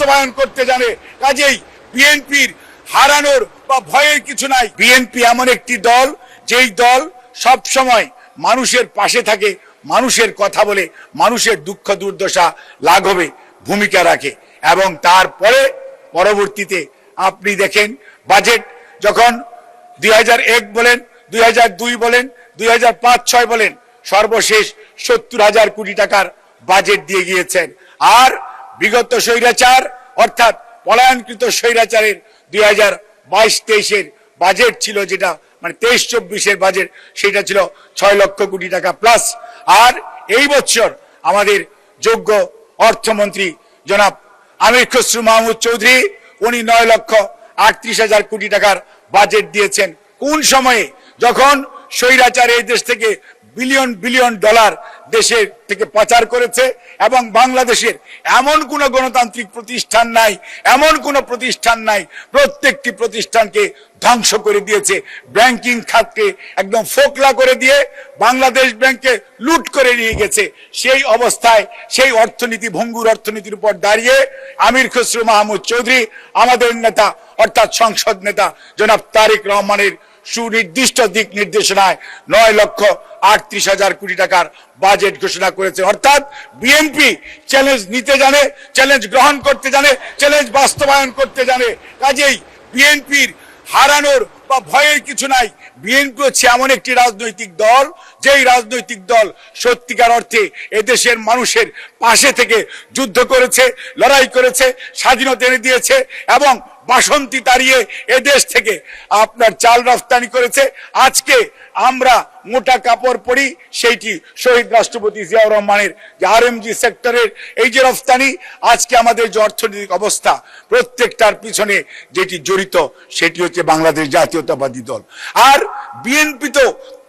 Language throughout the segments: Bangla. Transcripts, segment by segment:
বাস্তবায়ন করতে জানে। কাজেই বিএনপির হারানোর বা ভয়ের কিছু নাই। বিএনপি এমন একটি দল, যেই দল সব সময় মানুষের পাশে থাকে, মানুষের কথা বলে, মানুষের দুঃখ দুর্দশা লাঘবে ভূমিকা রাখে। এবং তারপরে পরবর্তীতে আপনি দেখেন বাজেট যখন 2001 বলেন, 2002 বলেন, 2005-06 বলেন, সর্বশেষ 70,000 কোটি টাকার বাজেট দিয়ে গিয়েছেন। আর বিগত স্বৈরাচার অর্থাৎ পলায়নকৃত স্বৈরাচারের 2022-23-এর বাজেট ছিল, যেটা মানে 23-24-এর বাজেট, সেটা ছিল 6 লক্ষ কোটি টাকা প্লাস। আর এই বছর আমাদের যোগ্য অর্থমন্ত্রী জনাব আমির খসরু মাহমুদ চৌধুরী, উনি 9,38,000 কোটি টাকার বাজেট দিয়েছেন। কোন সময়ে? যখন স্বৈরাচার এই দেশ থেকে বিলিয়ন বিলিয়ন ডলার দেশের থেকে পাচার করেছে এবং বাংলাদেশের এমন কোন গণতান্ত্রিক প্রতিষ্ঠান নাই, এমন কোন প্রতিষ্ঠান নাই, প্রত্যেকটি প্রতিষ্ঠানকে ধ্বংস করে দিয়েছে। ব্যাংকিং খাতকে একদম ফোকলা করে দিয়ে বাংলাদেশ ব্যাংকে লুট করে নিয়ে গেছে। সেই অবস্থায় সেই অর্থনীতি, ভঙ্গুর অর্থনীতির উপর দাঁড়িয়ে আমির খসরু মাহমুদ চৌধুরী, আমাদের নেতা অর্থাৎ সংসদ নেতা জনাব তারেক রহমানের সুনির্দিষ্ট দিক নির্দেশনায় 9,38,000 কোটি টাকার বাজেট ঘোষণা করেছে। অর্থাৎ বিএনপি চ্যালেঞ্জ নিতে জানে, চ্যালেঞ্জ গ্রহণ করতে জানে, চ্যালেঞ্জ বাস্তবায়ন করতে জানে। কাজেই বিএনপির হারানোর বা ভয়ের কিছু নাই। বিএনপি হচ্ছে এমন একটি রাজনৈতিক দল, যেই রাজনৈতিক দল সত্যিকার অর্থে এদেশের মানুষের পাশে থেকে যুদ্ধ করেছে, লড়াই করেছে, স্বাধীনতা এনে দিয়েছে এবং বাসন্তী তাড়িয়ে এদেশ থেকে আপনার চাল রফতানি করেছে। আজকে আমরা মোটা কাপড় পরি, সেইটি শহীদ রাষ্ট্রপতি জিয়াউর রহমানের যে আরএমজি সেক্টরের এই যে রফতানি, আজকে আমাদের যে অর্থনৈতিক অবস্থা, প্রত্যেকটার পিছনে যেটি জড়িত সেটি হচ্ছে বাংলাদেশ জাতীয়তাবাদী দল। আর বিএনপি তো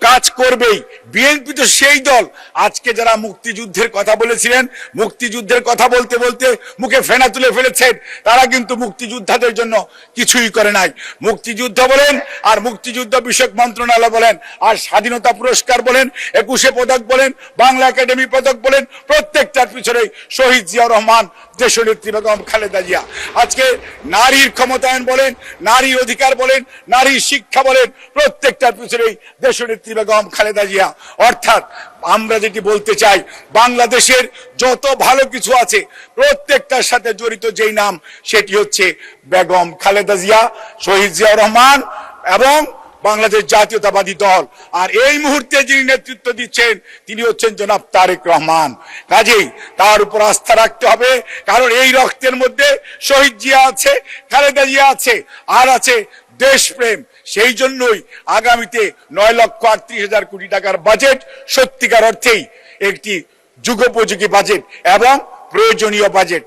কাজ করবেই। বিএনপি তো সেই দল, আজকে যারা মুক্তিযুদ্ধের কথা বলেছিলেন, মুক্তিযুদ্ধের কথা বলতে বলতে মুখে ফেনা তুলে ফেলেছেন, তারা কিন্তু মুক্তিযোদ্ধাদের জন্য কিছুই করে নাই। মুক্তিযুদ্ধ বলেন, আর মুক্তিযুদ্ধ বিষয়ক মন্ত্রণালয় বলেন, আর স্বাধীনতা পুরস্কার বলেন, 21শে পদক বলেন, বাংলা একাডেমি পদক বলেন, প্রত্যেকটার পিছনে শহীদ জিয়াউর রহমান, দেশনেত্রী বেগম খালেদা জিয়া। আজকে নারীর ক্ষমতায়ন বলেন, নারীর অধিকার বলেন, নারীর শিক্ষা বলেন, প্রত্যেকটার পিছনে দেশনেত্রী বেগম খালেদা জিয়া। অর্থাৎ আমরা যেটি বলতে চাই, বাংলাদেশের যত ভালো কিছু আছে প্রত্যেকটার সাথে জড়িত যেই নাম, সেটি হচ্ছে বেগম খালেদা জিয়া, শহীদ জিয়াউর রহমান এবং বাংলাদেশ জাতীয়তাবাদী দল। আর এই মুহূর্তে যিনি নেতৃত্ব দিচ্ছেন তিনি হচ্ছেন জনাব তারেক রহমান। কাজেই তার উপর আস্থা রাখতে হবে, কারণ এই রক্তের মধ্যে শহীদ জিয়া আছে, খালেদা জিয়া আছে, আর আছে দেশপ্রেম। সেই জন্যই আগামীতে 9,38,000 কোটি টাকার বাজেট সত্যিকার অর্থেই একটি যুগোপযোগী বাজেট এবং প্রয়োজনীয় বাজেট।